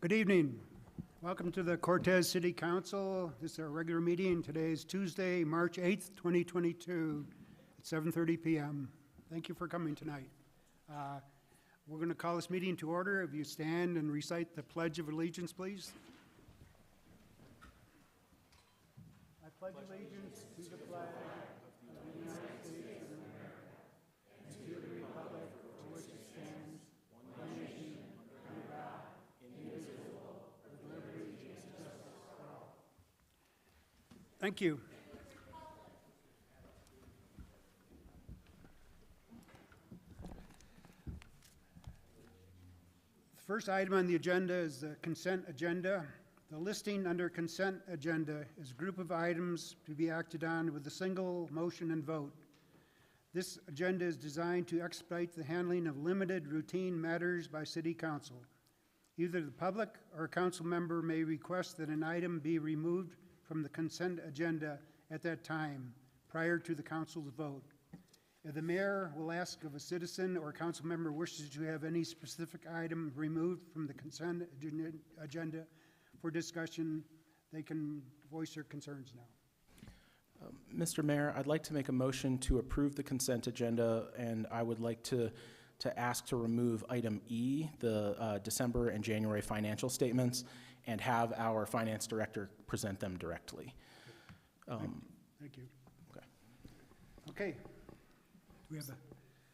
Good evening. Welcome to the Cortez City Council. This is our regular meeting. Today is Tuesday, March 8th, 2022 at 7:30 p.m. Thank you for coming tonight. We're going to call this meeting to order. If you stand and recite the Pledge of Allegiance, please. I pledge allegiance to the flag of the United States of America and to the republic for which it stands, one nation, under God, indivisible, with liberty and justice for all. Thank you. The first item on the agenda is the consent agenda. The listing under consent agenda is a group of items to be acted on with a single motion and vote. This agenda is designed to expedite the handling of limited routine matters by City Council. Either the public or a council member may request that an item be removed from the consent agenda at that time, prior to the council's vote. If the mayor will ask if a citizen or council member wishes to have any specific item removed from the consent agenda for discussion, they can voice their concerns now. Mr. Mayor, I'd like to make a motion to approve the consent agenda, and I would like to ask to remove item E, the December and January financial statements, and have our finance director present them directly. Thank you. Okay. Okay. We have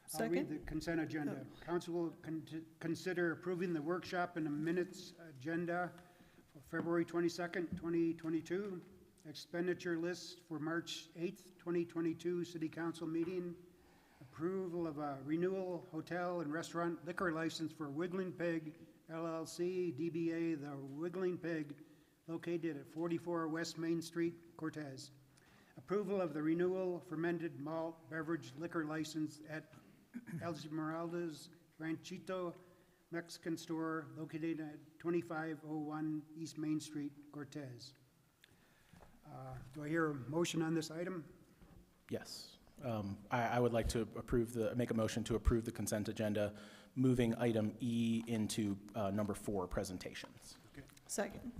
Second. I'll read the consent agenda. Council will consider approving the workshop and the minutes agenda for February 22nd, 2022. Expenditure list for March 8th, 2022 City Council meeting. Approval of a renewal hotel and restaurant liquor license for Wiggling Pig LLC, DBA The Wiggling Pig, located at 44 West Main Street, Cortez. Approval of the renewal fermented malt beverage liquor license at Esmeralda's Ranchito Mexican store, located at 2501 East Main Street, Cortez. Do I hear a motion on this item? Yes. I would like to make a motion to approve the consent agenda, moving item E into number 4, presentations. Okay. Second.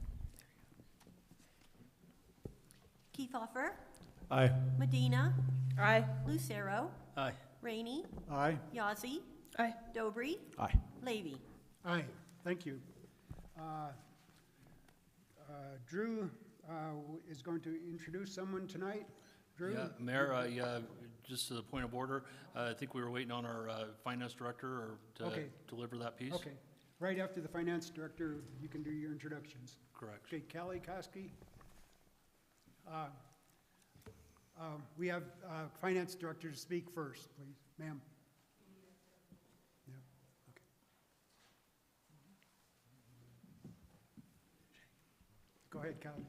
Kiefhofer, Aye. Medina, Aye. Lucero, Aye. Rainey, Aye. Yazzie, Aye. Dobry, Aye. Levy. Aye. Thank you. Drew is going to introduce someone tonight. Drew? Yeah, Mayor, just to the point of order, I think we were waiting on our finance director to Okay. deliver that piece. Okay. Right after the finance director, you can do your introductions. Correct. Okay, Kelly Koski. We have finance director to speak first, please. Ma'am. Yeah, okay. Go ahead, Kelly.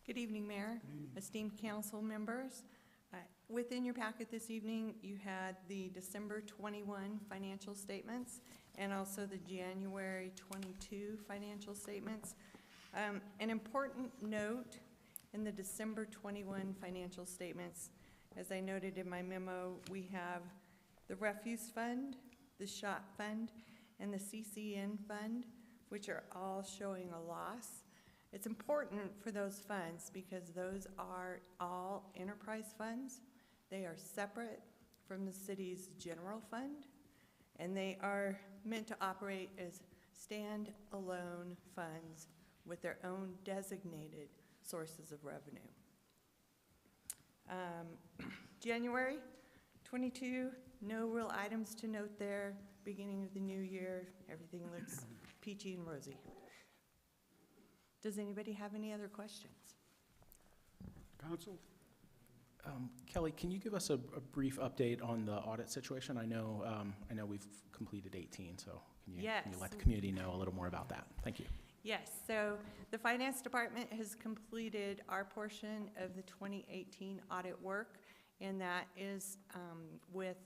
Good evening, Mayor, esteemed council members. Within your packet this evening, you had the December 21 financial statements and also the January 22 financial statements. An important note in the December 21 financial statements, as I noted in my memo, we have the refuse fund, the SHOT fund, and the CCN fund, which are all showing a loss. It's important for those funds because those are all enterprise funds. They are separate from the city's general fund, and they are meant to operate as stand-alone funds with their own designated sources of revenue. January 22, no real items to note there. Beginning of the new year, everything looks peachy and rosy. Does anybody have any other questions? Council? Kelly, can you give us a brief update on the audit situation? I know we've completed 18, so can you let the community know a little more about that? Thank you. Yes, so the finance department has completed our portion of the 2018 audit work, and that is with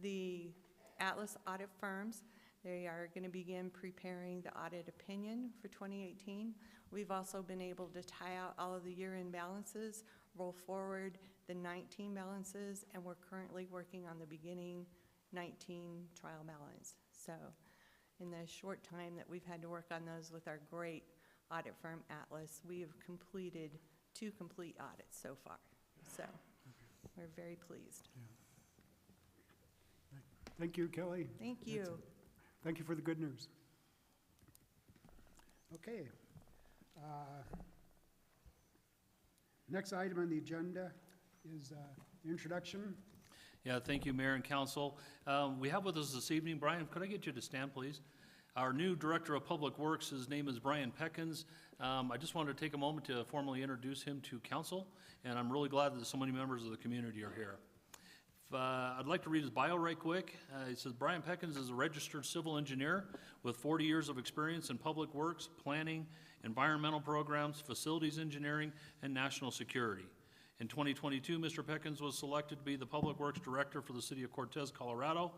the Atlas audit firms. They are going to begin preparing the audit opinion for 2018. We've also been able to tie out all of the year-end balances, roll forward the 19 balances, and we're currently working on the beginning 19 trial balance. So in the short time that we've had to work on those with our great audit firm, Atlas, we have completed 2 complete audits so far. So we're very pleased. Thank you, Kelly. Thank you. Thank you for the good news. Okay. Next item on the agenda is the introduction. Yeah, thank you, Mayor and Council. We have with us this evening, Brian, could I get you to stand, please? Our new Director of Public Works, his name is Brian Peckins. I just wanted to take a moment to formally introduce him to Council, and I'm really glad that so many members of the community are here. I'd like to read his bio right quick. It says, Brian Peckins is a registered civil engineer with 40 years of experience in public works, planning, environmental programs, facilities engineering, and national security. In 2022, Mr. Peckins was selected to be the Public Works Director for the City of Cortez, Colorado.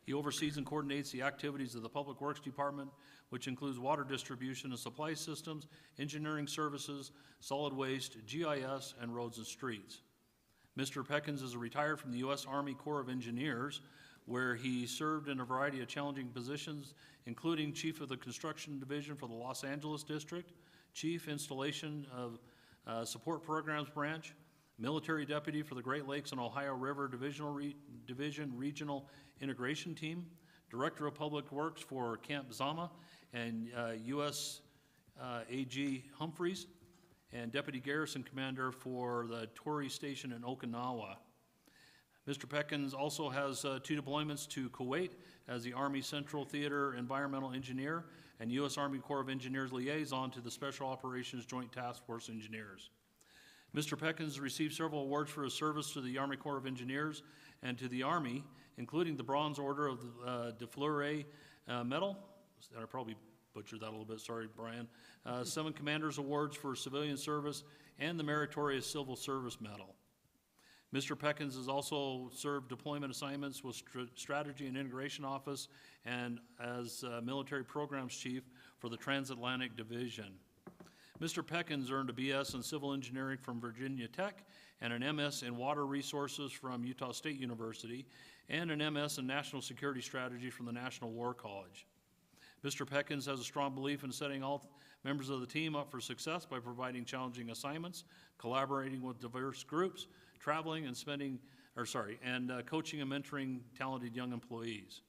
He oversees and coordinates the activities of the Public Works Department, which includes water distribution and supply systems, engineering services, solid waste, GIS, and roads and streets. Mr. Peckins is retired from the U.S. Army Corps of Engineers, where he served in a variety of challenging positions, including Chief of the Construction Division for the Los Angeles District, Chief Installation of Support Programs Branch, Military Deputy for the Great Lakes and Ohio River Division Regional Integration Team, Director of Public Works for Camp Zama and U.S. AG Humphreys, and Deputy Garrison Commander for the Torrey Station in Okinawa. Mr. Peckins also has 2 deployments to Kuwait as the Army Central Theater Environmental Engineer and U.S. Army Corps of Engineers Liaison to the Special Operations Joint Task Force Engineers. Mr. Peckins received several awards for his service to the Army Corps of Engineers and to the Army, including the Bronze Order of the De Fleury Medal. I probably butchered that a little bit, sorry, Brian. 7 Commander's Awards for civilian service and the Meritorious Civil Service Medal. Mr. Peckins has also served deployment assignments with Strategy and Integration Office and as Military Programs Chief for the Transatlantic Division. Mr. Peckins earned a BS in Civil Engineering from Virginia Tech and an MS in Water Resources from Utah State University and an MS in National Security Strategy from the National War College. Mr. Peckins has a strong belief in setting all members of the team up for success by providing challenging assignments, collaborating with diverse groups, traveling and coaching and mentoring talented young employees.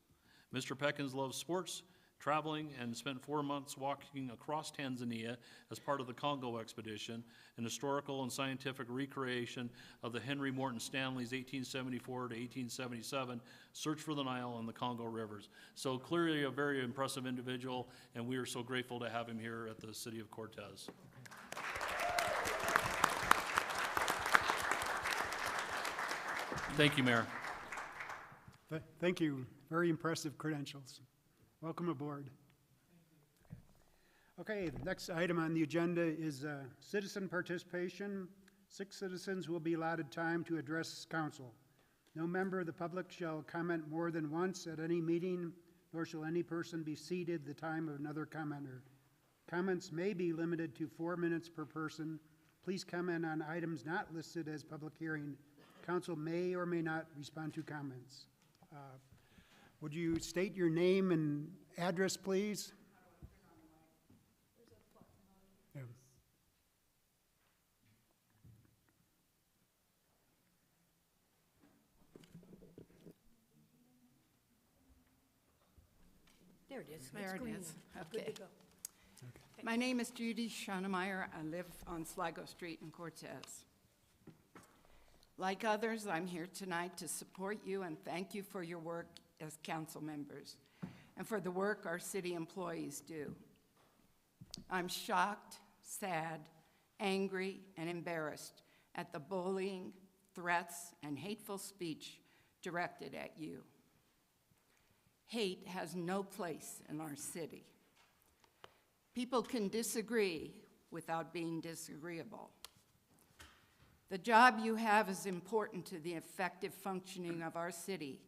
Mr. Peckins loves sports, traveling, and spent 4 months walking across Tanzania as part of the Congo expedition, an historical and scientific recreation of the Henry Morton Stanley's 1874 to 1877 search for the Nile and the Congo rivers. So clearly a very impressive individual, and we are so grateful to have him here at the City of Cortez. Thank you, Mayor. Thank you. Very impressive credentials. Welcome aboard. Okay, the next item on the agenda is citizen participation. 6 citizens will be allotted time to address council. No member of the public shall comment more than once at any meeting, nor shall any person be seated the time of another commenter. Comments may be limited to 4 minutes per person. Please comment on items not listed as public hearing. Council may or may not respond to comments. Would you state your name and address, please? Yeah. There it is. There It's it green. is. Good Okay. to go. My name is Judy Schoenemeyer. I live on Sligo Street in Cortez. Like others, I'm here tonight to support you and thank you for your work as council members and for the work our city employees do. I'm shocked, sad, angry, and embarrassed at the bullying, threats, and hateful speech directed at you. Hate has no place in our city. People can disagree without being disagreeable. The job you have is important to the effective functioning of our city,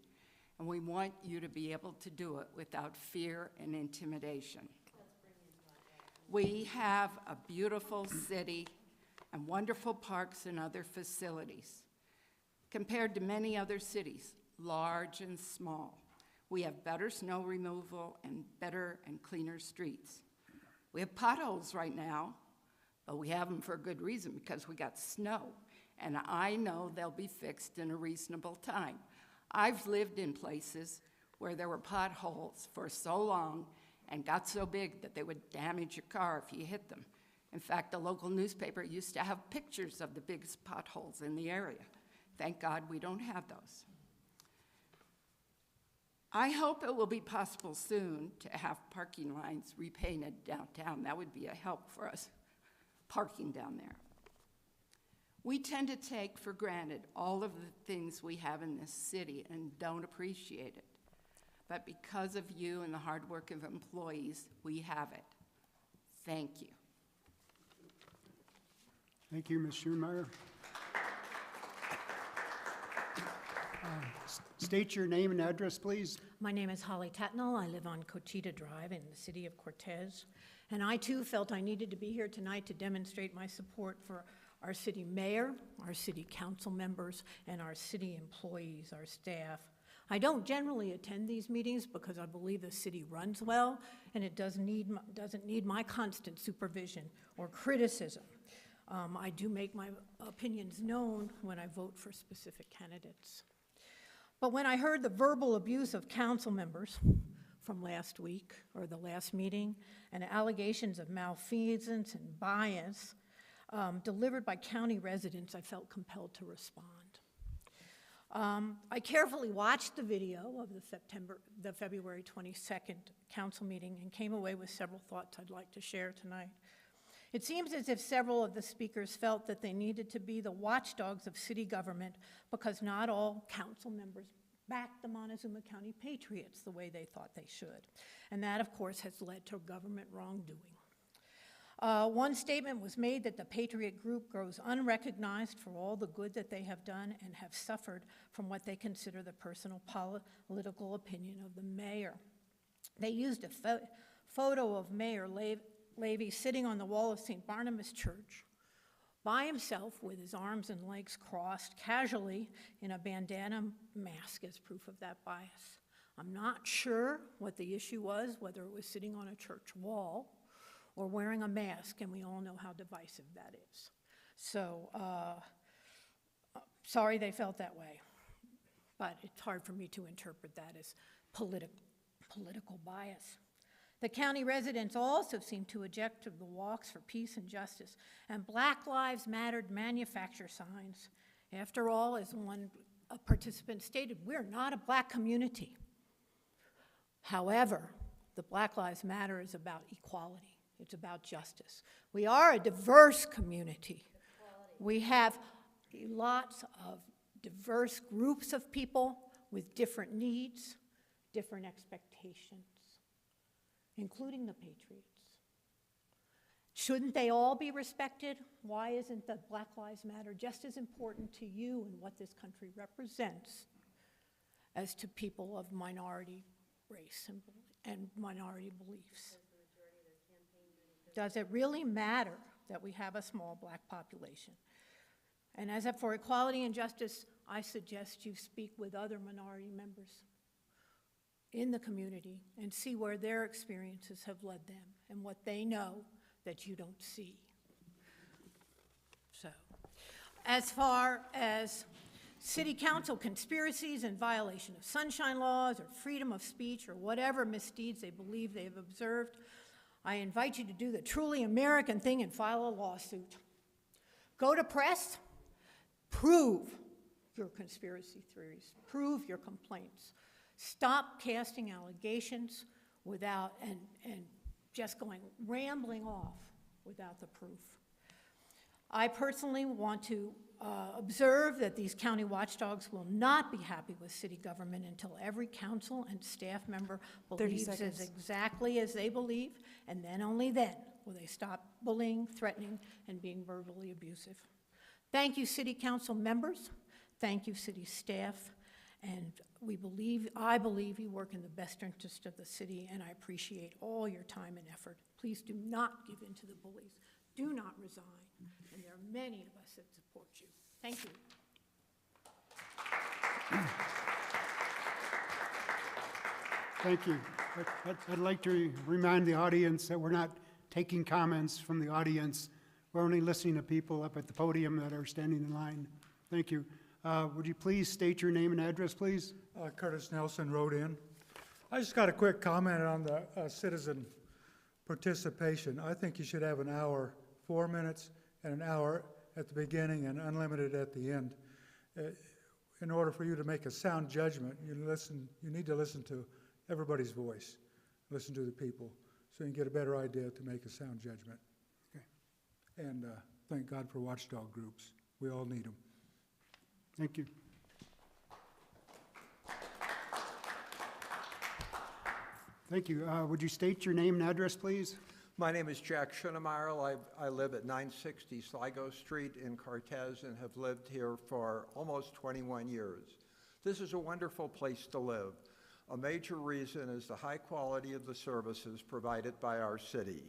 and we want you to be able to do it without fear and intimidation. We have a beautiful city and wonderful parks and other facilities. Compared to many other cities, large and small, We have better snow removal and better and cleaner streets. We have potholes right now, but we have them for a good reason because we got snow. And I know they'll be fixed in a reasonable time. I've lived in places where there were potholes for so long and got so big that they would damage your car if you hit them. In fact, the local newspaper used to have pictures of the biggest potholes in the area. Thank God we don't have those. I hope it will be possible soon to have parking lines repainted downtown. That would be a help for us parking down there. We tend to take for granted all of the things we have in this city and don't appreciate it. But because of you and the hard work of employees, we have it. Thank you. Thank you, Ms. Schoenmeyer. State your name and address, please. My name is Holly Tatnall. I live on Cochita Drive in the city of Cortez. And I too felt I needed to be here tonight to demonstrate my support for our city mayor, our city council members, and our city employees, our staff. I don't generally attend these meetings because I believe the city runs well, and it doesn't need my constant supervision or criticism. I do make my opinions known when I vote for specific candidates. But when I heard the verbal abuse of council members from last week, or the last meeting, and allegations of malfeasance and bias delivered by county residents, I felt compelled to respond. I carefully watched the video of the February 22nd council meeting and came away with several thoughts I'd like to share tonight. It seems as if several of the speakers felt that they needed to be the watchdogs of city government because not all council members backed the Montezuma County Patriots the way they thought they should. And that, of course, has led to government wrongdoing. One statement was made that the Patriot group grows unrecognized for all the good that they have done and have suffered from what they consider the personal political opinion of the mayor. They used a photo of Mayor Levy sitting on the wall of St. Barnabas Church by himself with his arms and legs crossed, casually in a bandana mask as proof of that bias. I'm not sure what the issue was, whether it was sitting on a church wall or wearing a mask, and we all know how divisive that is. So, sorry they felt that way, but it's hard for me to interpret that as political bias. The county residents also seem to object to the walks for peace and justice and Black Lives Matter manufacture signs. After all, as one participant stated, we're not a black community. However, the Black Lives Matter is about equality. It's about justice. We are a diverse community. We have lots of diverse groups of people with different needs, different expectations, including the Patriots. Shouldn't they all be respected? Why isn't the Black Lives Matter just as important to you and what this country represents as to people of minority race and minority beliefs? Does it really matter that we have a small black population? And as for equality and justice, I suggest you speak with other minority members in the community and see where their experiences have led them and what they know that you don't see. So, as far as city council conspiracies and violation of sunshine laws or freedom of speech or whatever misdeeds they believe they have observed, I invite you to do the truly American thing and file a lawsuit. Go to press, prove your conspiracy theories, prove your complaints. Stop casting allegations without, and just rambling off without the proof. I personally want to observe that these county watchdogs will not be happy with city government until every council and staff member believes as exactly as they believe, and then only then will they stop bullying, threatening, and being verbally abusive. Thank you, city council members. Thank you, city staff. And I believe you work in the best interest of the city, and I appreciate all your time and effort. Please do not give in to the bullies. Do not resign. And there are many of us that support you. Thank you. Thank you. I'd like to remind the audience that we're not taking comments from the audience. We're only listening to people up at the podium that are standing in line. Thank you. Would you please state your name and address, please? Curtis Nelson wrote in. I just got a quick comment on the citizen participation. I think you should have an hour, 4 minutes, and an hour at the beginning and unlimited at the end. In order for you to make a sound judgment, you need to listen to everybody's voice, listen to the people, so you can get a better idea to make a sound judgment. Okay. And thank God for watchdog groups. We all need them. Thank you. Thank you. Would you state your name and address, please? My name is Jack Schoenemeyer. I live at 960 Sligo Street in Cortez and have lived here for almost 21 years. This is a wonderful place to live. A major reason is the high quality of the services provided by our city.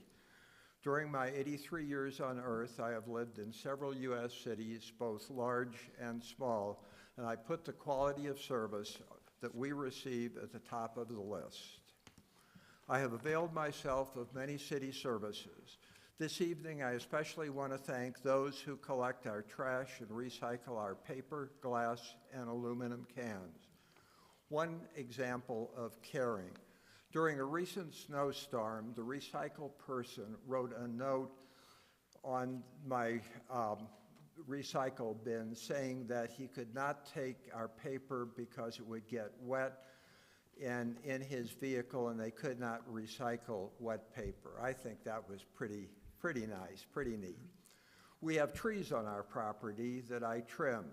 During my 83 years on Earth, I have lived in several U.S. cities, both large and small, and I put the quality of service that we receive at the top of the list. I have availed myself of many city services. This evening, I especially want to thank those who collect our trash and recycle our paper, glass, and aluminum cans. One example of caring. During a recent snowstorm, the recycle person wrote a note on my recycle bin saying that he could not take our paper because it would get wet and in his vehicle, and they could not recycle wet paper. I think that was pretty nice, pretty neat. We have trees on our property that I trim.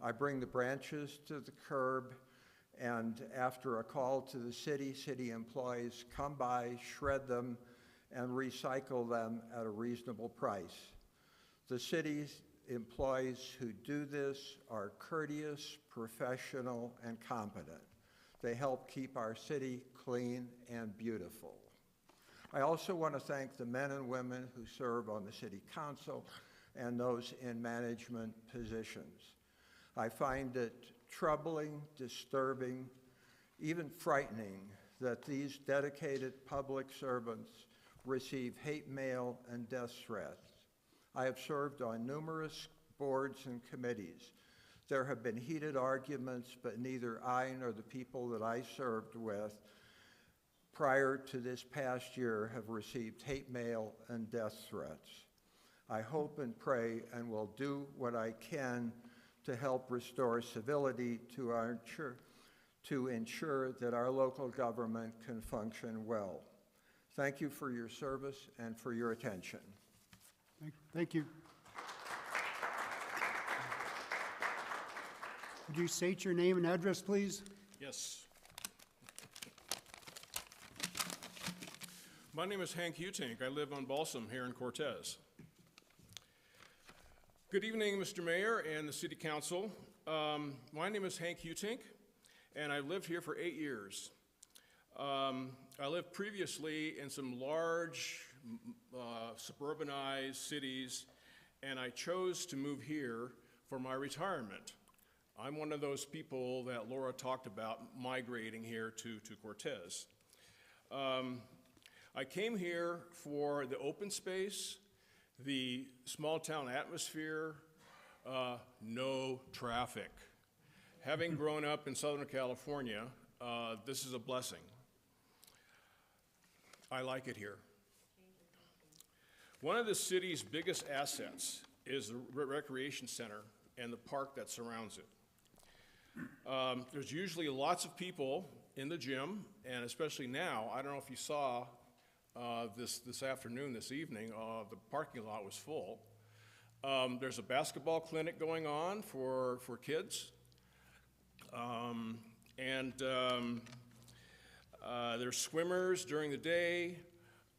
I bring the branches to the curb, and after a call to the city employees come by, shred them, and recycle them at a reasonable price. The city's employees who do this are courteous, professional, and competent. They help keep our city clean and beautiful. I also want to thank the men and women who serve on the city council and those in management positions. I find it troubling, disturbing, even frightening that these dedicated public servants receive hate mail and death threats. I have served on numerous boards and committees. There have been heated arguments, but neither I nor the people that I served with prior to this past year have received hate mail and death threats. I hope and pray and will do what I can to help restore civility to ensure that our local government can function well. Thank you for your service and for your attention. Thank you. Would you state your name and address, please? Yes. My name is Hank Utink. I live on Balsam here in Cortez. Good evening, Mr. Mayor and the City Council. My name is Hank Utink, and I lived here for 8 years. I lived previously in some large suburbanized cities, and I chose to move here for my retirement. I'm one of those people that Laura talked about migrating here to Cortez. I came here for the open space, the small town atmosphere, no traffic. Having grown up in Southern California, this is a blessing. I like it here. One of the city's biggest assets is the recreation center and the park that surrounds it. There's usually lots of people in the gym, and especially now, I don't know if you saw this afternoon, this evening, the parking lot was full. There's a basketball clinic going on for kids, and there's swimmers during the day,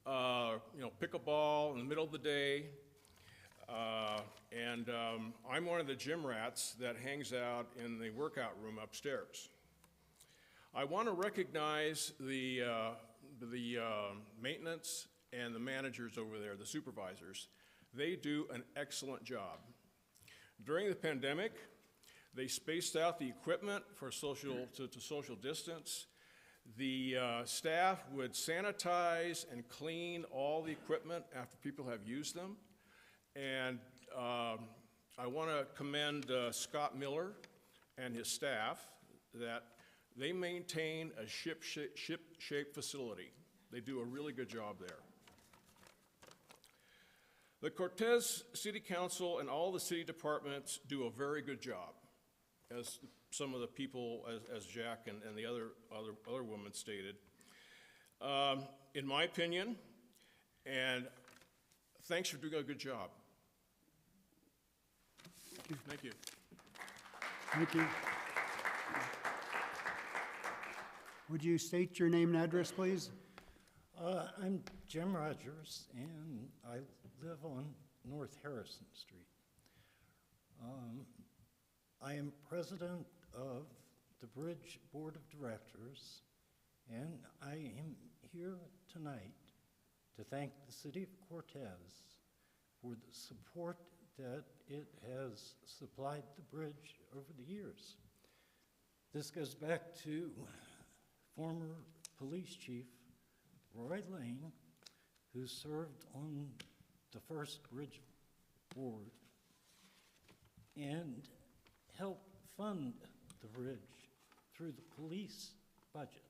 pickleball in the middle of the day. I'm one of the gym rats that hangs out in the workout room upstairs. I want to recognize the maintenance and the managers over there, the supervisors. They do an excellent job. During the pandemic, they spaced out the equipment for social distance. The staff would sanitize and clean all the equipment after people have used them. And I want to commend Scott Miller and his staff that they maintain a ship-shape facility. They do a really good job there. The Cortez City Council and all the city departments do a very good job, as some of the people, as Jack and the other woman stated. In my opinion, and thanks for doing a good job. Thank you. Thank you. Would you state your name and address, please? I'm Jim Rogers, and I live on North Harrison Street. I am president of the Bridge Board of Directors, and I am here tonight to thank the City of Cortez for the support that it has supplied the bridge over the years. This goes back to former Police Chief Roy Lane, who served on the first bridge board and helped fund the bridge through the police budget.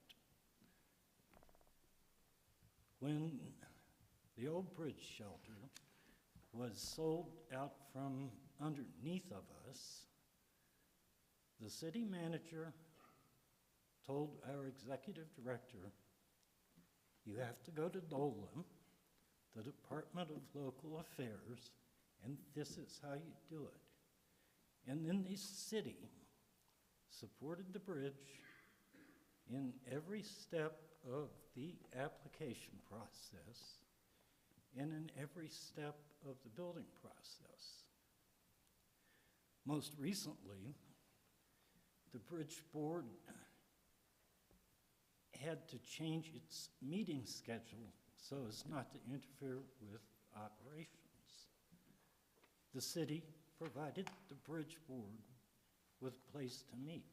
When the old bridge shelter was sold out from underneath of us, the city manager told our executive director, "You have to go to DOLA, the Department of Local Affairs, and this is how you do it." And then the city supported the bridge in every step of the application process and in every step of the building process. Most recently, the bridge board had to change its meeting schedule so as not to interfere with operations. The city provided the bridge board with a place to meet.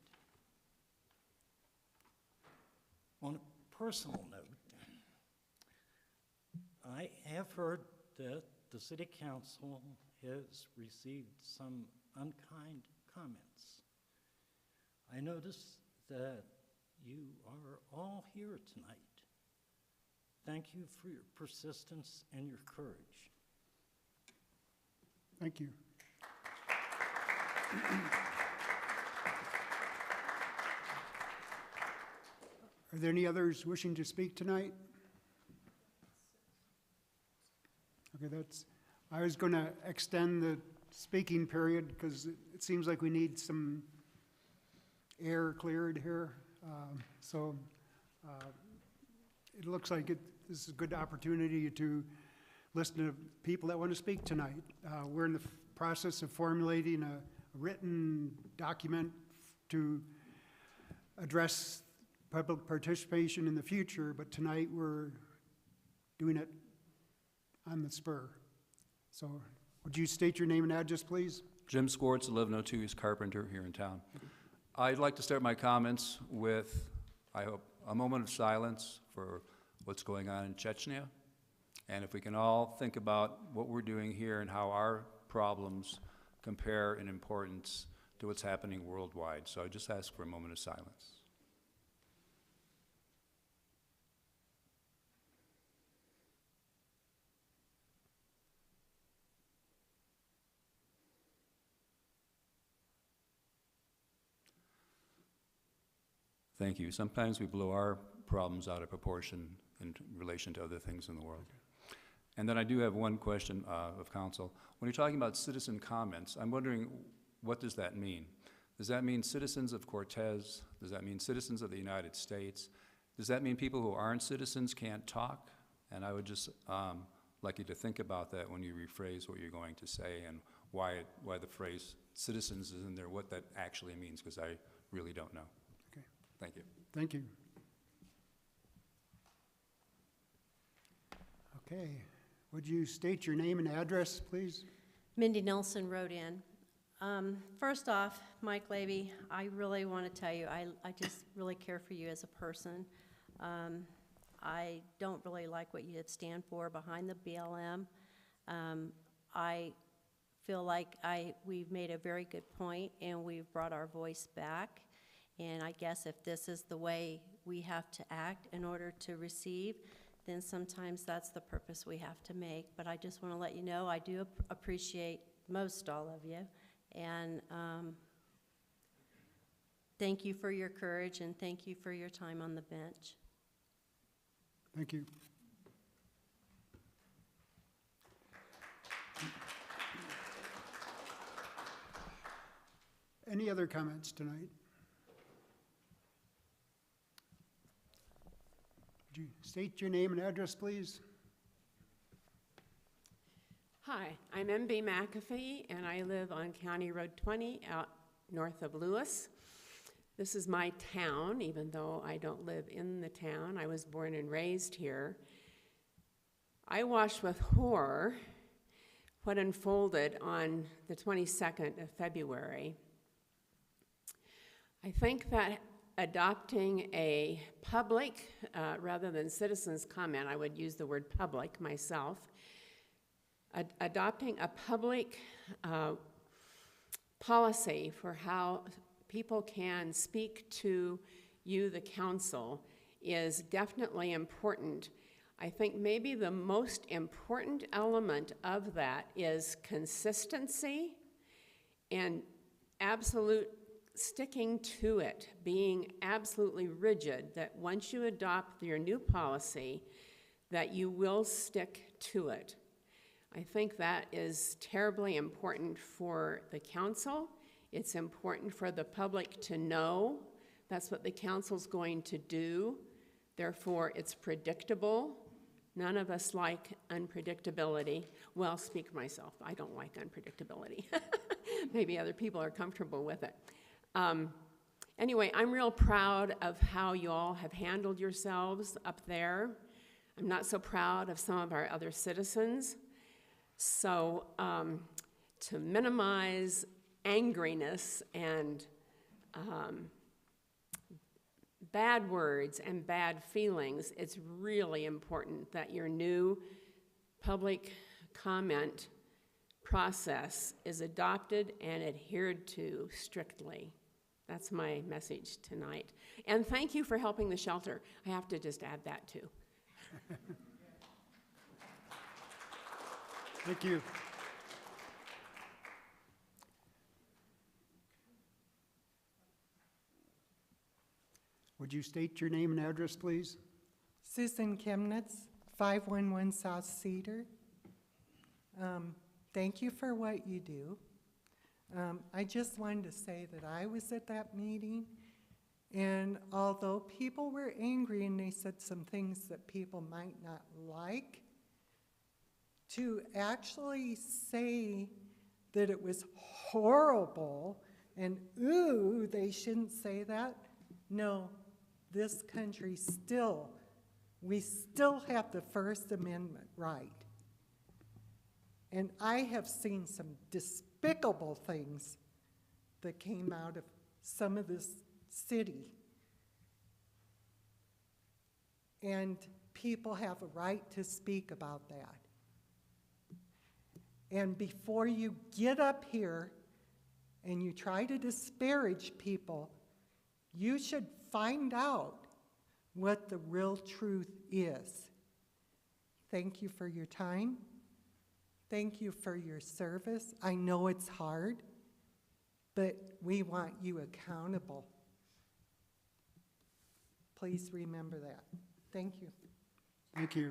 On a personal note, I have heard that the city council has received some unkind comments. I notice that you are all here tonight. Thank you for your persistence and your courage. Thank you. Are there any others wishing to speak tonight? Okay, I was going to extend the speaking period because it seems like we need some air cleared here. It looks like this is a good opportunity to listen to people that want to speak tonight. We're in the process of formulating a written document to address public participation in the future, but tonight we're doing it on the spur. So would you state your name and address, please? Jim Swartz, 1102 East Carpenter here in town. I'd like to start my comments with, I hope, a moment of silence for what's going on in Chechnya. And if we can all think about what we're doing here and how our problems compare in importance to what's happening worldwide. So I just ask for a moment of silence. Thank you. Sometimes we blow our problems out of proportion in relation to other things in the world. And then I do have one question of council. When you're talking about citizen comments, I'm wondering, what does that mean? Does that mean citizens of Cortez? Does that mean citizens of the United States? Does that mean people who aren't citizens can't talk? And I would just like you to think about that when you rephrase what you're going to say and why the phrase citizens is in there, what that actually means, because I really don't know. Okay. Thank you. Thank you. Okay. Would you state your name and address, please? Mindy Nelson wrote in. First off, Mike Levy, I really want to tell you, I just really care for you as a person. I don't really like what you stand for behind the BLM. I feel like we've made a very good point and we've brought our voice back. And I guess if this is the way we have to act in order to receive, then sometimes that's the purpose we have to make. But I just want to let you know I do appreciate most all of you. And thank you for your courage and thank you for your time on the bench. Thank you. Any other comments tonight? Would you state your name and address, please? Hi, I'm MB McAfee, and I live on County Road 20 out north of Lewis. This is my town, even though I don't live in the town. I was born and raised here. I watched with horror what unfolded on the 22nd of February. I think that adopting a public, rather than citizens' comment, I would use the word public myself, adopting a public policy for how people can speak to you, the council, is definitely important. I think maybe the most important element of that is consistency and absolute sticking to it, being absolutely rigid, that once you adopt your new policy, that you will stick to it. I think that is terribly important for the council. It's important for the public to know that's what the council's going to do. Therefore, it's predictable. None of us like unpredictability. Well, speak for myself. I don't like unpredictability. Maybe other people are comfortable with it. Anyway, I'm real proud of how you all have handled yourselves up there. I'm not so proud of some of our other citizens. So to minimize angriness and bad words and bad feelings, it's really important that your new public comment process is adopted and adhered to strictly. That's my message tonight. And thank you for helping the shelter. I have to just add that too. Thank you. Would you state your name and address, please? Susan Chemnitz, 511 South Cedar. Thank you for what you do. I just wanted to say that I was at that meeting, and although people were angry and they said some things that people might not like, to actually say that it was horrible and, ooh, they shouldn't say that, no, this country we still have the First Amendment right. And I have seen some despicable things that came out of some of this city. And people have a right to speak about that. And before you get up here and you try to disparage people, you should find out what the real truth is. Thank you for your time. Thank you for your service. I know it's hard, but we want you accountable. Please remember that. Thank you. Thank you.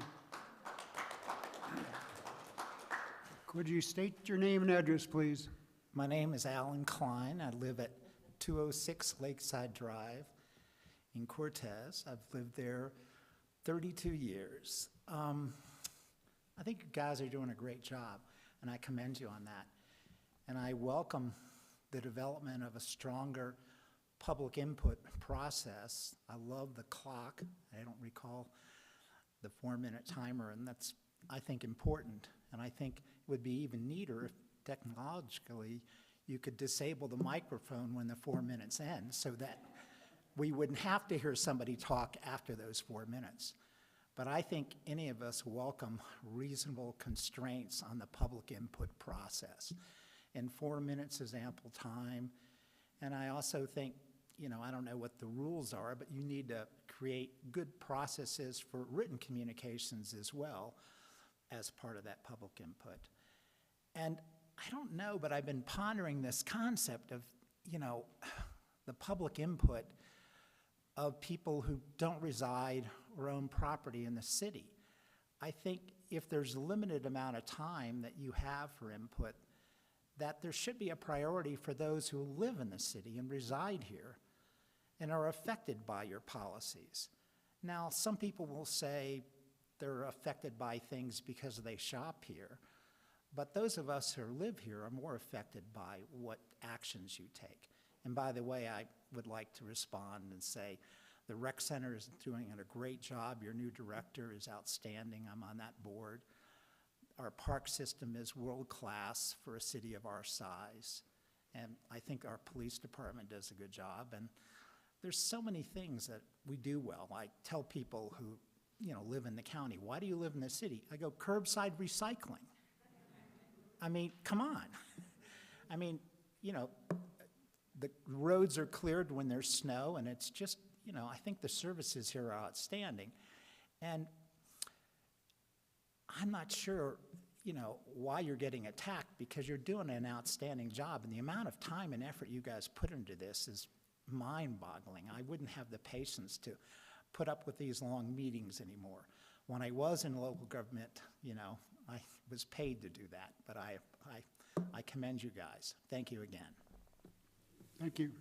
Could you state your name and address, please? My name is Alan Klein. I live at 206 Lakeside Drive in Cortez. I've lived there 32 years. I think you guys are doing a great job, and I commend you on that. And I welcome the development of a stronger public input process. I love the clock. I don't recall the 4-minute timer, and that's, I think, important. And I think it would be even neater if technologically you could disable the microphone when the 4 minutes end so that we wouldn't have to hear somebody talk after those 4 minutes. But I think any of us welcome reasonable constraints on the public input process. And 4 minutes is ample time. And I also think, I don't know what the rules are, but you need to create good processes for written communications as well as part of that public input. And I don't know, but I've been pondering this concept of, the public input of people who don't reside or own property in the city. I think if there's a limited amount of time that you have for input, that there should be a priority for those who live in the city and reside here and are affected by your policies. Now, some people will say they're affected by things because they shop here, but those of us who live here are more affected by what actions you take. And by the way, I would like to respond and say, the rec center is doing a great job. Your new director is outstanding. I'm on that board. Our park system is world-class for a city of our size. And I think our police department does a good job. And there's so many things that we do well. I tell people who, live in the county, why do you live in the city? I go, curbside recycling. I mean, come on. I mean, the roads are cleared when there's snow, and it's just, I think the services here are outstanding. And I'm not sure, why you're getting attacked, because you're doing an outstanding job, and the amount of time and effort you guys put into this is mind-boggling. I wouldn't have the patience to put up with these long meetings anymore. When I was in local government, I was paid to do that, but I commend you guys. Thank you again. Thank you.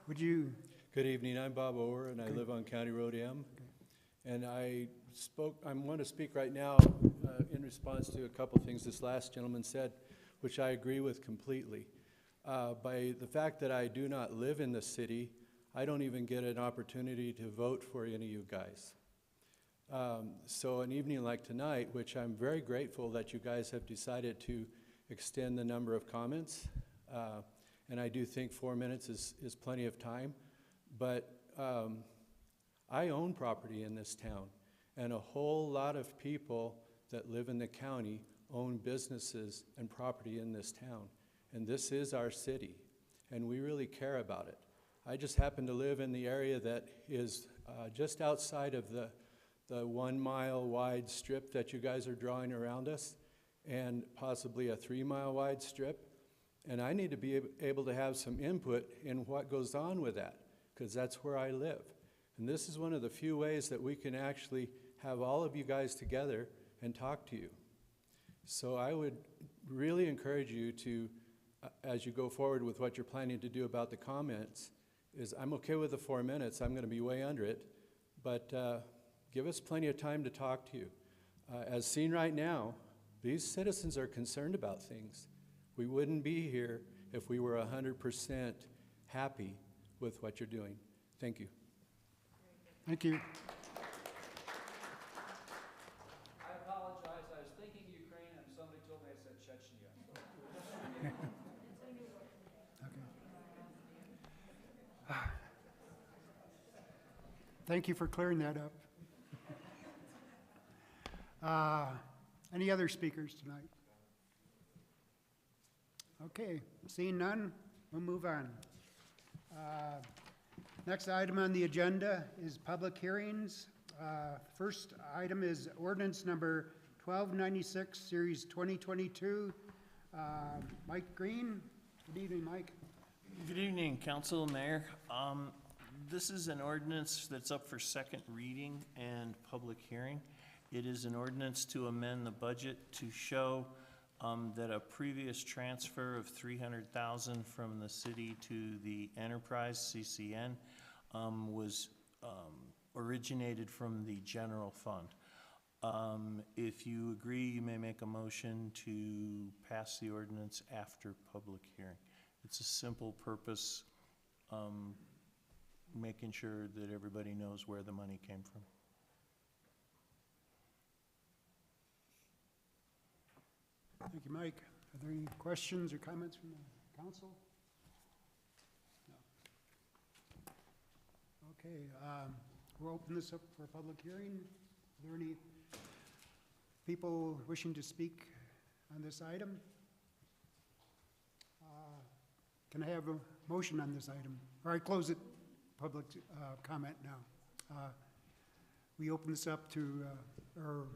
Would you? Good evening, I'm Bob Ower, and I live on County Road M. And I want to speak right now in response to a couple things this last gentleman said, which I agree with completely. By the fact that I do not live in the city, I don't even get an opportunity to vote for any of you guys. So an evening like tonight, which I'm very grateful that you guys have decided to extend the number of comments, and I do think 4 minutes is plenty of time, but I own property in this town, and a whole lot of people that live in the county own businesses and property in this town, and this is our city, and we really care about it. I just happen to live in the area that is just outside of the 1 mile wide strip that you guys are drawing around us, and possibly a 3 mile wide strip. And I need to be able to have some input in what goes on with that, because that's where I live. And this is one of the few ways that we can actually have all of you guys together and talk to you. So I would really encourage you to, as you go forward with what you're planning to do about the comments, is I'm okay with the 4 minutes. I'm going to be way under it, but give us plenty of time to talk to you. As seen right now, these citizens are concerned about things. We wouldn't be here if we were 100% happy with what you're doing. Thank you. Thank you. I apologize. I was thinking Ukraine, and somebody told me I said Chechnya. Thank you for clearing that up. Any other speakers tonight? Okay, seeing none, we'll move on. Next item on the agenda is public hearings. First item is ordinance number 1296, series 2022. Mike Green. Good evening, Mike. Good evening, Council, Mayor. This is an ordinance that's up for second reading and public hearing. It is an ordinance to amend the budget to show that a previous transfer of $300,000 from the city to the enterprise, CCN, was originated from the general fund. If you agree, you may make a motion to pass the ordinance after public hearing. It's a simple purpose, making sure that everybody knows where the money came from. Thank you, Mike. Are there any questions or comments from the council? No. Okay, we'll open this up for a public hearing. Are there any people wishing to speak on this item? Can I have a motion on this item? Or I close it, public comment now. We open this up to, or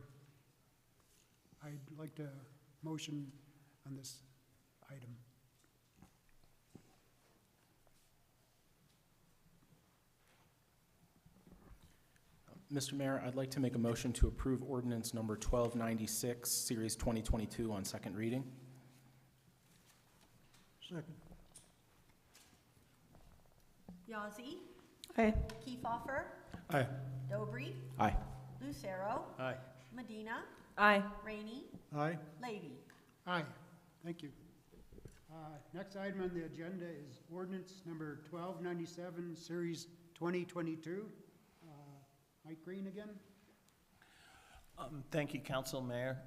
I'd like to motion on this item. Mr. Mayor, I'd like to make a motion to approve ordinance number 1296, Series 2022 on second reading. Second. Yazzie. Aye. Kiefhoffer. Aye. Dobry. Aye. Lucero. Aye. Medina. Aye. Rainey. Aye. Levy. Aye, thank you. Next item on the agenda is ordinance number 1297, Series 2022. Mike Green again? Thank you, Council Mayor.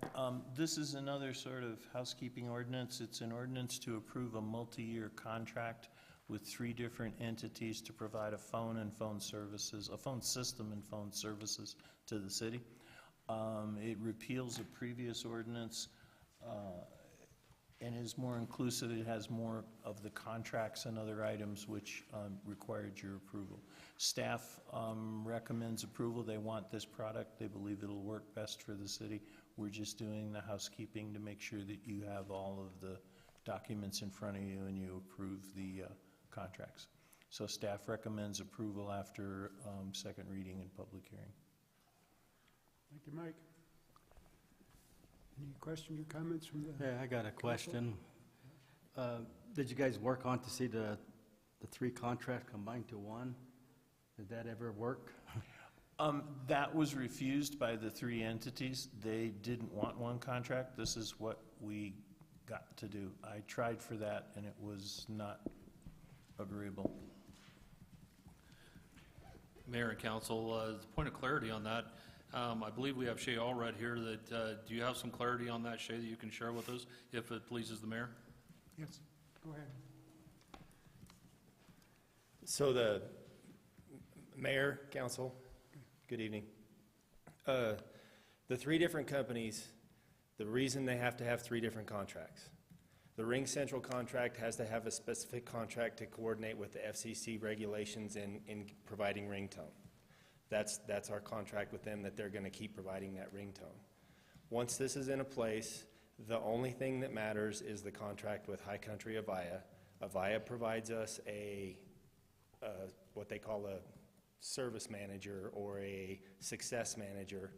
This is another sort of housekeeping ordinance. It's an ordinance to approve a multi-year contract with 3 different entities to provide a phone system and phone services to the city. It repeals a previous ordinance and is more inclusive. It has more of the contracts and other items which required your approval. Staff recommends approval. They want this product. They believe it'll work best for the city. We're just doing the housekeeping to make sure that you have all of the documents in front of you and you approve the contracts. So staff recommends approval after second reading and public hearing. Thank you, Mike. Any questions or comments from the? Yeah, I got a question. Did you guys work on to see the 3 contracts combined to one? Did that ever work? That was refused by the 3 entities. They didn't want one contract. This is what we got to do. I tried for that and it was not agreeable. Mayor and council, as a point of clarity on that, I believe we have Shay Allred here that, do you have some clarity on that, Shay, that you can share with us, if it pleases the mayor? Yes, go ahead. So the mayor, council, good evening. The 3 different companies, the reason they have to have 3 different contracts. The Ring Central contract has to have a specific contract to coordinate with the FCC regulations in providing ringtone. That's our contract with them, that they're going to keep providing that ringtone. Once this is in a place, the only thing that matters is the contract with High Country Avaya. Avaya provides us what they call a service manager or a success manager.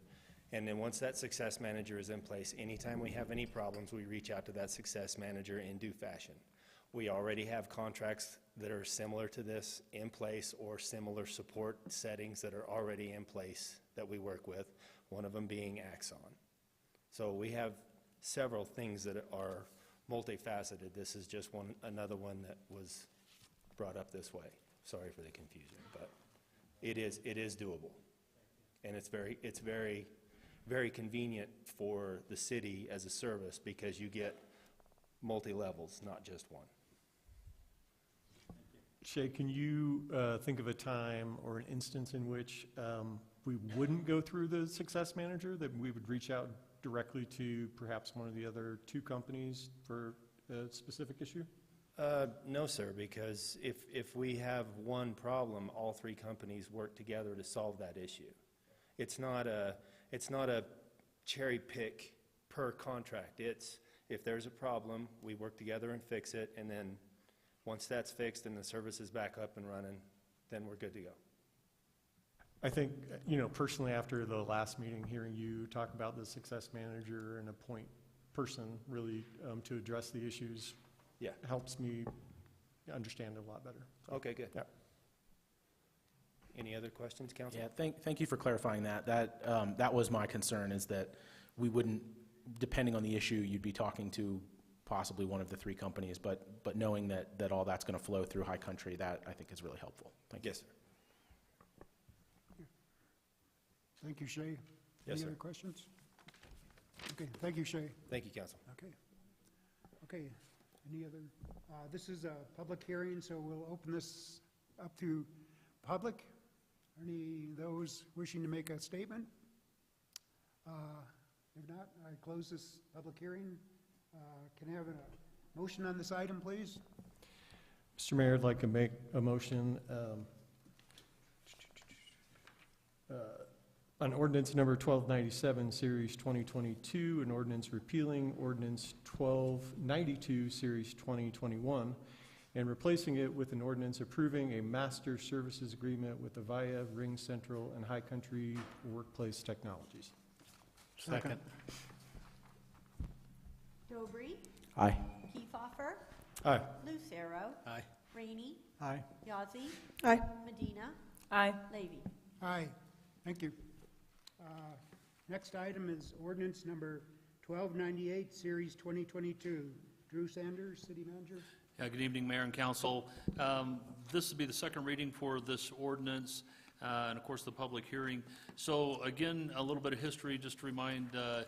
And then once that success manager is in place, anytime we have any problems, we reach out to that success manager in due fashion. We already have contracts that are similar to this in place, or similar support settings that are already in place that we work with, one of them being Axon. So we have several things that are multifaceted. This is just another one that was brought up this way. Sorry for the confusion, but it is doable. And it's very, very convenient for the city as a service, because you get multi-levels, not just one. Shay, can you think of a time or an instance in which we wouldn't go through the success manager, that we would reach out directly to perhaps one of the other 2 companies for a specific issue? No, sir, because if we have one problem, all 3 companies work together to solve that issue. It's not a cherry pick per contract. It's, if there's a problem, we work together and fix it, and then once that's fixed and the service is back up and running, then we're good to go. I think, personally, after the last meeting, hearing you talk about the success manager and a point person really to address the issues, helps me understand it a lot better. So, okay, good. Yeah. Any other questions, council? Yeah, thank you for clarifying that. That was my concern, is that we wouldn't, depending on the issue, you'd be talking to possibly one of the 3 companies, but knowing that all that's going to flow through High Country, that I think is really helpful. Thank you. Yes, sir. Thank you, Shay. Yes, Any sir. other questions? Okay, thank you, Shay. Thank you, council. Okay. Okay, any other, this is a public hearing, so we'll open this up to public. Any of those wishing to make a statement? If not, I close this public hearing. Can I have a motion on this item, please? Mr. Mayor, I'd like to make a motion on ordinance number 1297, series 2022, an ordinance repealing ordinance 1292, series 2021, and replacing it with an ordinance approving a master services agreement with Avaya, Ring Central, and High Country Workplace Technologies. Second. Dobry. Aye. Kiefhoffer. Aye. Lucero. Aye. Rainey. Aye. Yazzie. Aye. Medina. Aye. Levy. Aye, thank you. Next item is ordinance number 1298, series 2022. Drew Sanders, city manager. Yeah, good evening, Mayor and Council. This will be the second reading for this ordinance, and of course, the public hearing. So again, a little bit of history, just to remind the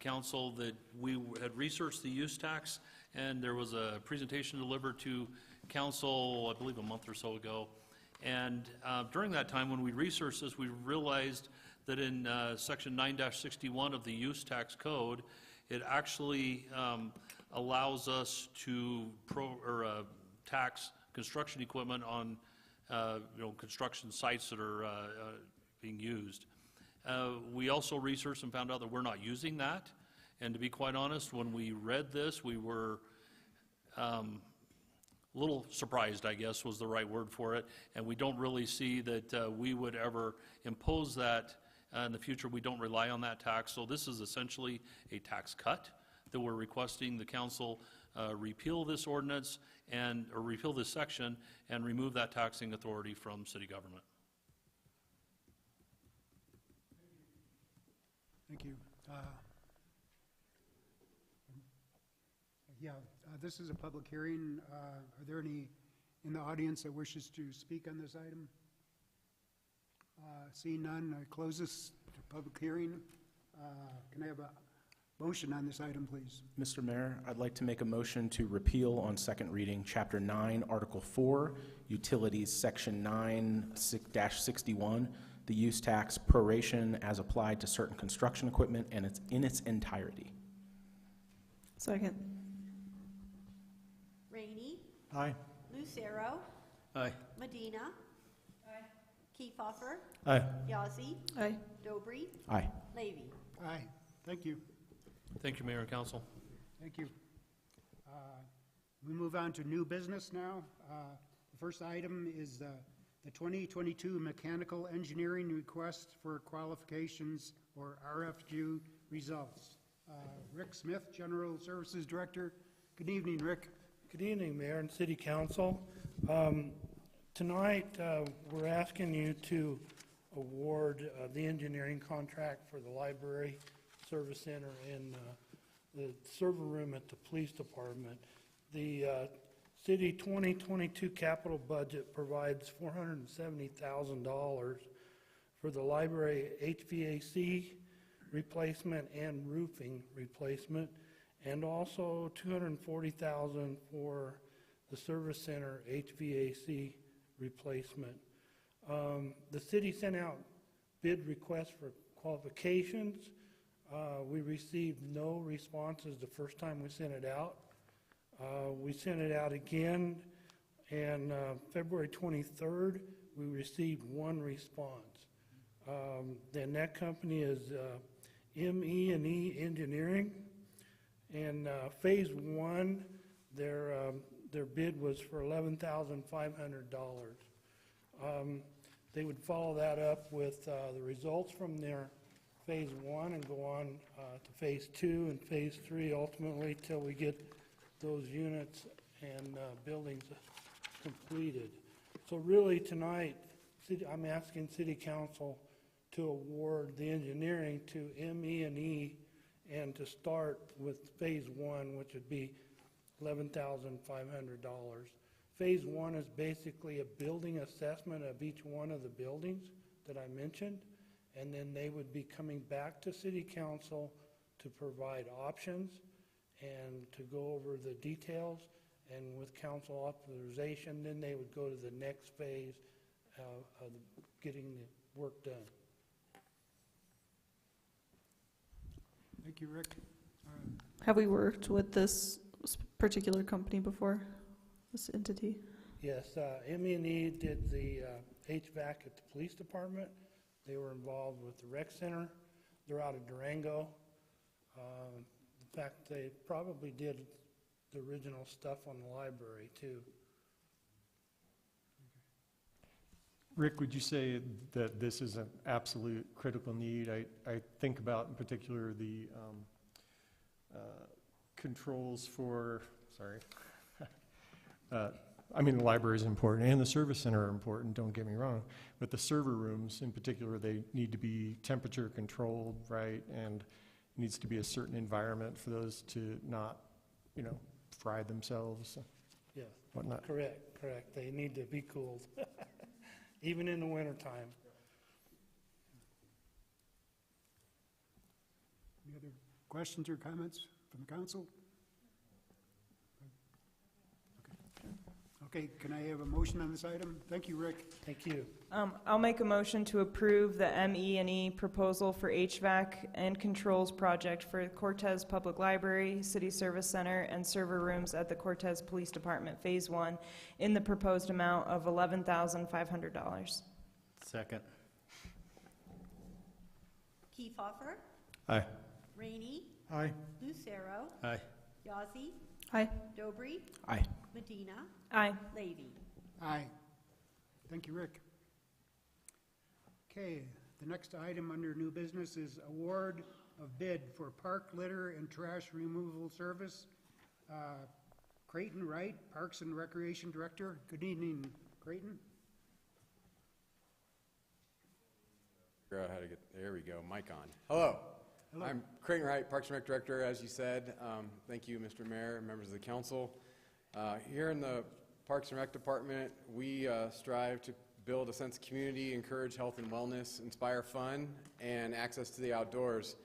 council that we had researched the use tax, and there was a presentation delivered to council, I believe, a month or so ago. And during that time, when we researched this, we realized that in section 9-61 of the use tax code, it actually allows us to tax construction equipment on construction sites that are being used. We also researched and found out that we're not using that. And to be quite honest, when we read this, we were a little surprised, I guess was the right word for it. And we don't really see that we would ever impose that in the future. We don't rely on that tax. So this is essentially a tax cut that we're requesting the council repeal this ordinance or repeal this section and remove that taxing authority from city government. Thank you. This is a public hearing. Are there any in the audience that wishes to speak on this item? Seeing none, I close this public hearing. Can I have a motion on this item, please? Mr. Mayor, I'd like to make a motion to repeal on second reading Chapter 9, Article 4, Utilities, Section 9-61, the use tax proration as applied to certain construction equipment, and it's in its entirety. Second. Rainey. Aye. Lucero. Aye. Medina. Kiefhoffer. Aye. Yazzie. Aye. Dobry. Aye. Levy. Aye. Thank you. Thank you, Mayor and Council. Thank you. We move on to new business now. The first item is the 2022 Mechanical Engineering Request for Qualifications, or RFQ, results. Rick Smith, General Services Director. Good evening, Rick. Good evening, Mayor and City Council. Tonight, we're asking you to award the engineering contract for the library, service center, and the server room at the police department. The city 2022 capital budget provides $470,000 for the library HVAC replacement and roofing replacement, and also $240,000 for the service center HVAC replacement. The city sent out bid requests for qualifications. We received no responses the first time we sent it out. We sent it out again, and February 23rd, we received one response. Then that company is M&E Engineering, and phase one, their bid was for $11,500. They would follow that up with the results from their phase one and go on to phase two and phase three ultimately till we get those units and buildings completed. So really tonight, I'm asking City Council to award the engineering to M&E and to start with phase one, which would be $11,500. Phase one is basically a building assessment of each one of the buildings that I mentioned, and then they would be coming back to City Council to provide options, and to go over the details, and with council authorization, then they would go to the next phase of getting the work done. Thank you, Rick. Have we worked with this particular company before, this entity? Yes, M&E did the HVAC at the police department. They were involved with the rec center. They're out of Durango. In fact, they probably did the original stuff on the library, too. Rick, would you say that this is an absolute critical need? I think about in particular the controls for, sorry. I mean, the library is important and the service center are important, don't get me wrong. But the server rooms in particular, they need to be temperature controlled, right? And it needs to be a certain environment for those to not, you know, fry themselves, Yeah, whatnot. correct. They need to be cooled, even in the wintertime. Any other questions or comments from the council? Okay, can I have a motion on this item? Thank you, Rick. Thank you. I'll make a motion to approve the ME&E proposal for HVAC and controls project for Cortez Public Library, City Service Center, and server rooms at the Cortez Police Department Phase 1 in the proposed amount of $11,500. Second. Kiefhoffer. Aye. Rainey. Aye. Lucero. Aye. Yazzie. Aye. Dobry. Aye. Medina. Aye. Levy. Aye. Thank you, Rick. Okay, the next item under new business is award of bid for park litter and trash removal service. Creighton Wright, Parks and Recreation Director. Good evening, Creighton. Figure out how to get, there we go, mic on. Hello. Hello. I'm Creighton Wright, Parks and Rec Director, as you said. Thank you, Mr. Mayor, members of the council. Here in the Parks and Rec Department, we strive to build a sense of community, encourage health and wellness, inspire fun, and access to the outdoors.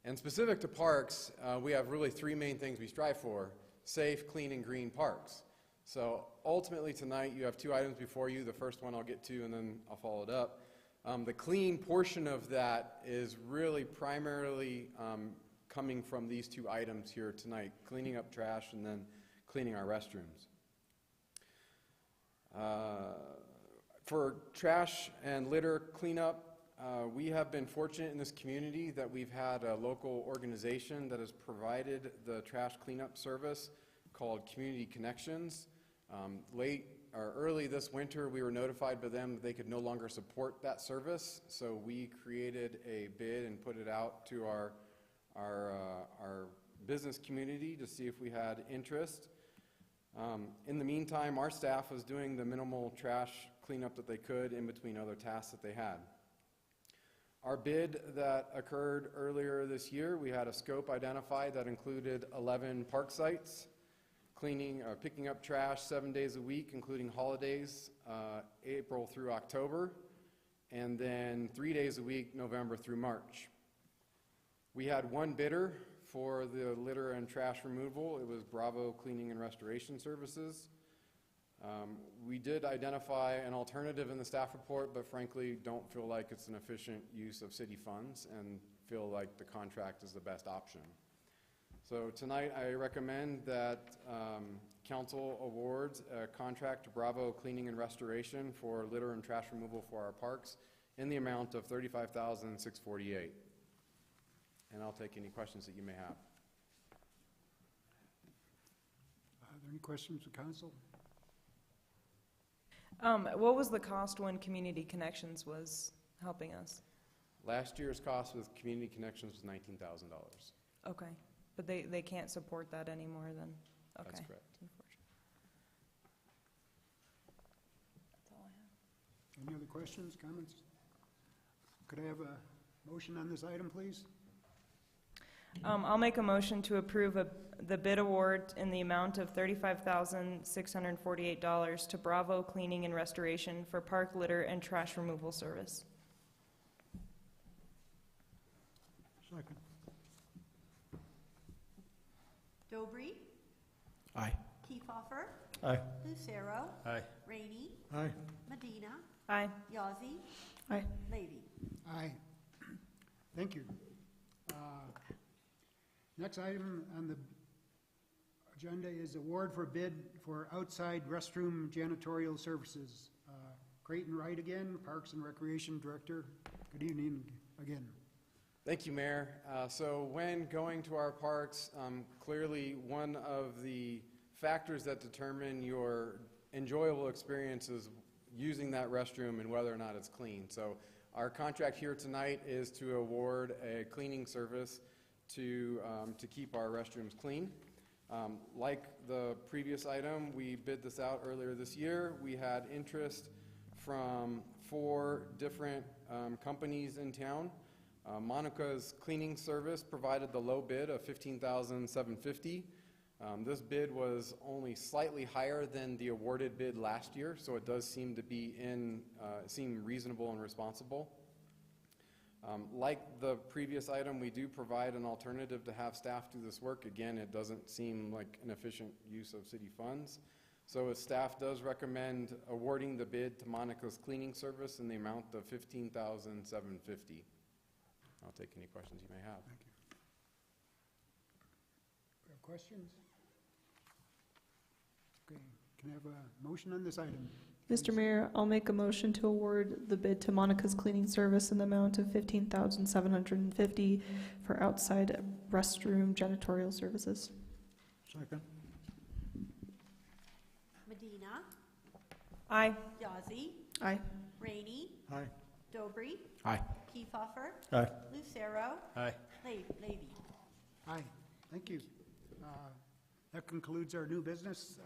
And specific to parks, we have really three main things we strive for: safe, clean, and green parks. So ultimately tonight, you have two items before you. The first one I'll get to, and then I'll follow it up. The clean portion of that is really primarily coming from these two items here tonight: cleaning up trash and then cleaning our restrooms. For trash and litter cleanup, we have been fortunate in this community that we've had a local organization that has provided the trash cleanup service called Community Connections. Early this winter, we were notified by them that they could no longer support that service, so we created a bid and put it out to our business community to see if we had interest. In the meantime, our staff was doing the minimal trash cleanup that they could in between other tasks that they had. Our bid that occurred earlier this year, we had a scope identified that included 11 park sites, picking up trash 7 days a week, including holidays, April through October, and then 3 days a week, November through March. We had one bidder for the litter and trash removal. It was Bravo Cleaning and Restoration Services. We did identify an alternative in the staff report, but frankly don't feel like it's an efficient use of city funds and feel like the contract is the best option. So tonight I recommend that council awards a contract to Bravo Cleaning and Restoration for litter and trash removal for our parks in the amount of $35,648. And I'll take any questions that you may have. Are there any questions of council? What was the cost when Community Connections was helping us? Last year's cost with Community Connections was $19,000. Okay, but they can't support that anymore then? Okay. That's correct. Unfortunate. That's all I have. Any other questions, comments? Could I have a motion on this item, please? I'll make a motion to approve the bid award in the amount of $35,648 to Bravo Cleaning and Restoration for park litter and trash removal service. Second. Dobry, Aye. Kiefhoffer, Aye. Lucero, Aye. Rainey, Aye. Medina, Aye. Yazzie, Aye. Levy. Aye. Thank you. Next item on the agenda is award for bid for outside restroom janitorial services. Creighton Wright again, Parks and Recreation Director. Good evening again. Thank you, Mayor. So when going to our parks, clearly one of the factors that determine your enjoyable experience is using that restroom and whether or not it's clean. So our contract here tonight is to award a cleaning service to keep our restrooms clean. Like the previous item, we bid this out earlier this year. We had interest from 4 different companies in town. Monica's cleaning service provided the low bid of $15,750. This bid was only slightly higher than the awarded bid last year, so it does seem to be seem reasonable and responsible. Like the previous item, we do provide an alternative to have staff do this work. Again, it doesn't seem like an efficient use of city funds. So staff does recommend awarding the bid to Monica's cleaning service in the amount of $15,750. I'll take any questions you may have. Thank you. We have questions? Okay, can I have a motion on this item? Mr. Mayor, I'll make a motion to award the bid to Monica's Cleaning Service in the amount of $15,750 for outside restroom janitorial services. Second. Medina, Aye. Yazzie, Aye. Rainey, Aye. Dobry, Aye. Kiefhoffer, Aye. Lucero, Aye. Levy. Aye, thank you. That concludes our new business.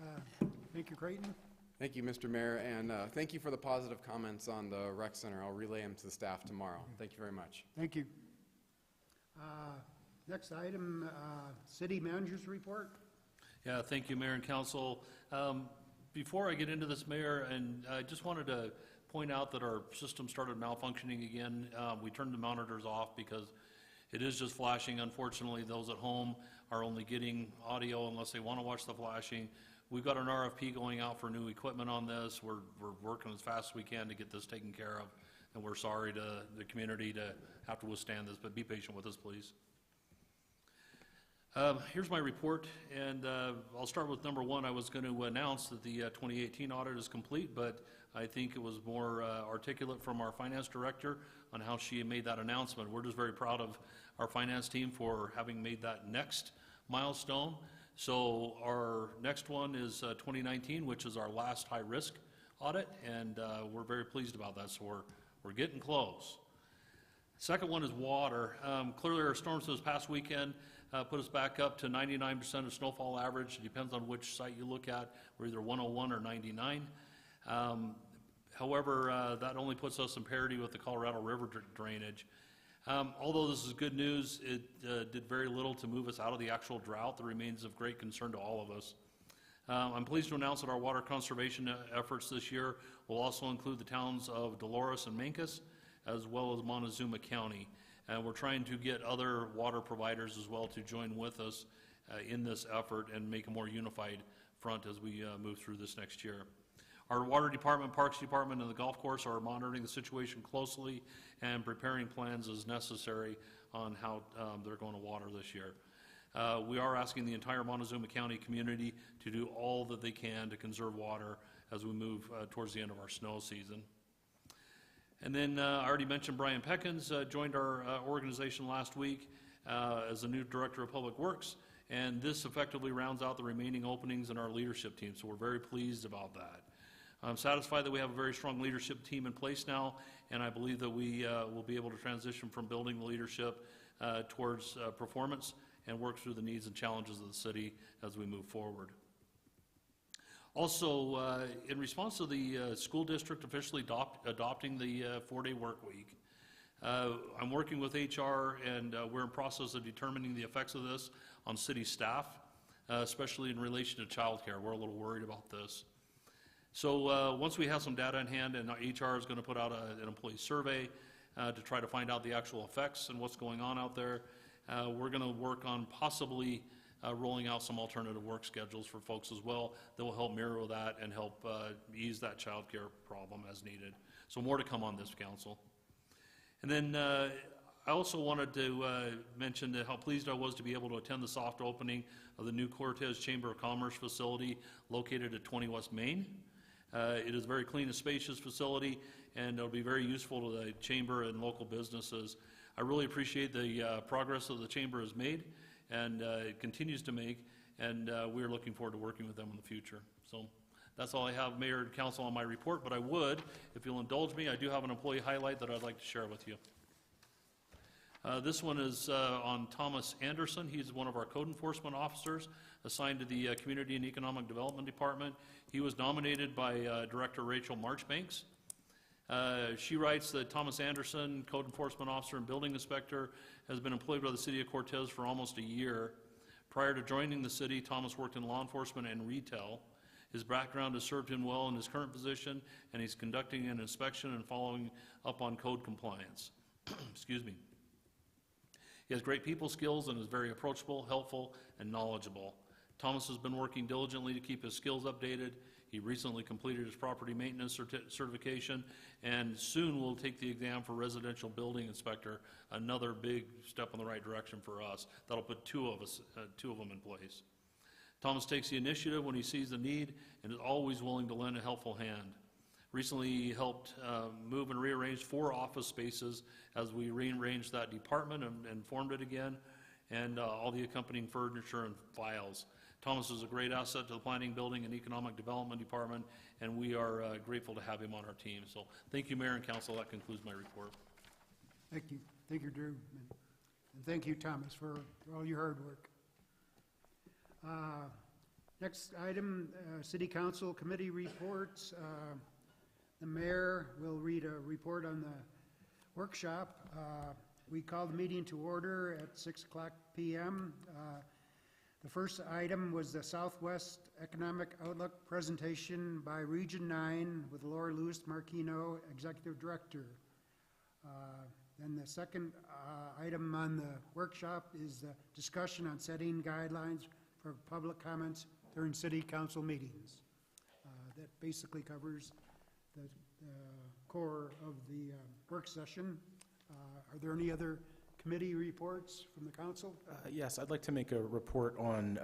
Thank you, Creighton. Thank you, Mr. Mayor, and thank you for the positive comments on the rec center. I'll relay them to the staff tomorrow. Thank you very much. Thank you. Next item, city manager's report. Yeah, thank you, Mayor and Council. Before I get into this, Mayor, and I just wanted to point out that our system started malfunctioning again. We turned the monitors off because it is just flashing. Unfortunately, those at home are only getting audio unless they want to watch the flashing. We've got an RFP going out for new equipment on this. We're working as fast as we can to get this taken care of, and we're sorry to the community to have to withstand this, but be patient with us, please. Here's my report, and I'll start with number 1. I was going to announce that the 2018 audit is complete, but I think it was more articulate from our finance director on how she made that announcement. We're just very proud of our finance team for having made that next milestone. So our next one is 2019, which is our last high-risk audit, and we're very pleased about that, so we're getting close. Second one is water. Clearly our storms this past weekend put us back up to 99% of snowfall average. It depends on which site you look at. We're either 101 or 99. However, that only puts us in parity with the Colorado River drainage. Although this is good news, it did very little to move us out of the actual drought that remains of great concern to all of us. I'm pleased to announce that our water conservation efforts this year will also include the towns of Dolores and Mancos, as well as Montezuma County. And we're trying to get other water providers as well to join with us in this effort and make a more unified front as we move through this next year. Our water department, parks department, and the golf course are monitoring the situation closely and preparing plans as necessary on how they're going to water this year. We are asking the entire Montezuma County community to do all that they can to conserve water as we move towards the end of our snow season. And then I already mentioned Brian Peckins joined our organization last week as the new Director of Public Works, and this effectively rounds out the remaining openings in our leadership team, so we're very pleased about that. I'm satisfied that we have a very strong leadership team in place now, and I believe that we will be able to transition from building the leadership towards performance and work through the needs and challenges of the city as we move forward. Also, in response to the school district officially adopting the 4-day work week, I'm working with HR, and we're in process of determining the effects of this on city staff, especially in relation to childcare. We're a little worried about this. So once we have some data in hand, and HR is going to put out an employee survey to try to find out the actual effects and what's going on out there, we're going to work on possibly rolling out some alternative work schedules for folks as well that will help mirror that and help ease that childcare problem as needed. So more to come on this, council. And then I also wanted to mention how pleased I was to be able to attend the soft opening of the new Cortez Chamber of Commerce facility located at 20 West Main. It is a very clean and spacious facility, and it'll be very useful to the chamber and local businesses. I really appreciate the progress that the chamber has made and it continues to make, and we're looking forward to working with them in the future. So that's all I have, Mayor and Council, on my report, but I would, if you'll indulge me, I do have an employee highlight that I'd like to share with you. This one is on Thomas Anderson. He's one of our code enforcement officers assigned to the Community and Economic Development Department. He was nominated by Director Rachel Marchbanks. She writes that Thomas Anderson, code enforcement officer and building inspector, has been employed by the city of Cortez for almost a year. Prior to joining the city, Thomas worked in law enforcement and retail. His background has served him well in his current position, and he's conducting an inspection and following up on code compliance. Excuse me. He has great people skills and is very approachable, helpful, and knowledgeable. Thomas has been working diligently to keep his skills updated. He recently completed his property maintenance certification and soon will take the exam for residential building inspector, another big step in the right direction for us. That'll put two of them in place. Thomas takes the initiative when he sees the need and is always willing to lend a helpful hand. Recently, he helped move and rearrange 4 office spaces as we rearranged that department and formed it again, and all the accompanying furniture and files. Thomas is a great asset to the Planning, Building, and Economic Development Department, and we are grateful to have him on our team. So thank you, Mayor and Council. That concludes my report. Thank you. Thank you, Drew. And thank you, Thomas, for all your hard work. Next item, City Council Committee reports. The mayor will read a report on the workshop. We called the meeting to order at 6:00 p.m. The first item was the Southwest Economic Outlook presentation by Region 9 with Laura Lewis Marquino, Executive Director. Then the second item on the workshop is the discussion on setting guidelines for public comments during City Council meetings. That basically covers the core of the work session. Are there any other committee reports from the council? Yes, I'd like to make a report on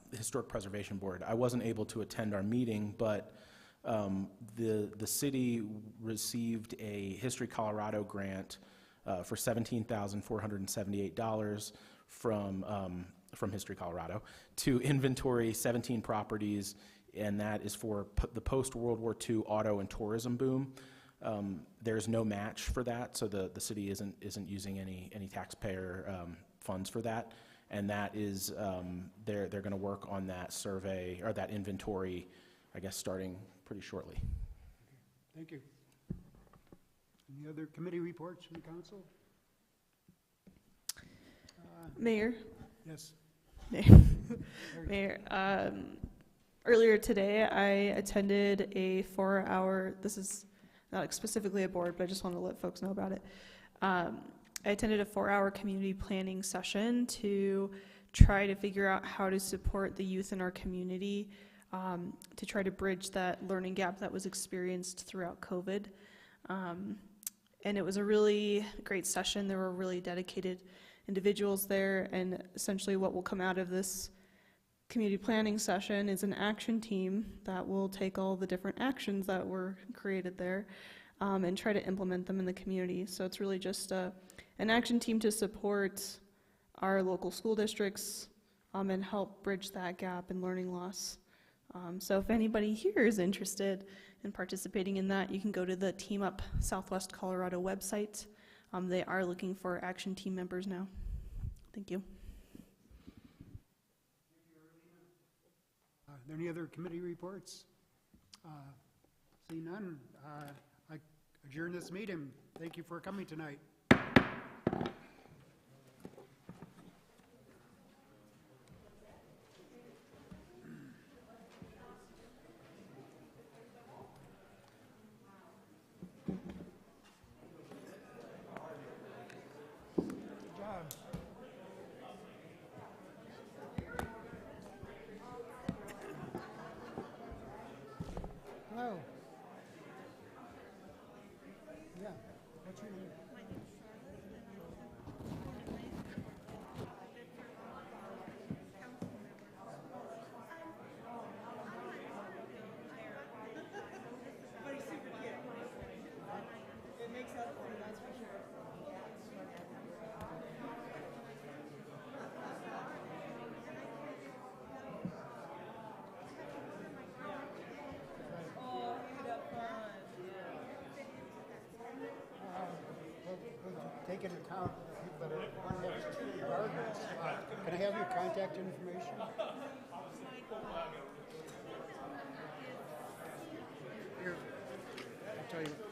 the Historic Preservation Board. I wasn't able to attend our meeting, but the city received a History Colorado grant for $17,478 from History Colorado to inventory 17 properties, and that is for the post-World War II auto and tourism boom. There's no match for that, so the city isn't using any taxpayer funds for that, and that is they're going to work on that survey or that inventory, I guess, starting pretty shortly. Thank you. Any other committee reports from the council? Mayor? Yes. Mayor, earlier today I attended a 4-hour, this is not specifically a board, but I just want to let folks know about it. I attended a 4-hour community planning session to try to figure out how to support the youth in our community, to try to bridge that learning gap that was experienced throughout COVID. And it was a really great session. There were really dedicated individuals there, and essentially what will come out of this community planning session is an action team that will take all the different actions that were created there and try to implement them in the community. So it's really just an action team to support our local school districts and help bridge that gap in learning loss. So if anybody here is interested in participating in that, you can go to the Team Up Southwest Colorado website. They are looking for action team members now. Thank you. Are there any other committee reports? See none. I adjourn this meeting. Thank you for coming tonight. Good job. What's your name? Take into account the people that are gardeners. Can I have your contact information? Here, I'll tell you.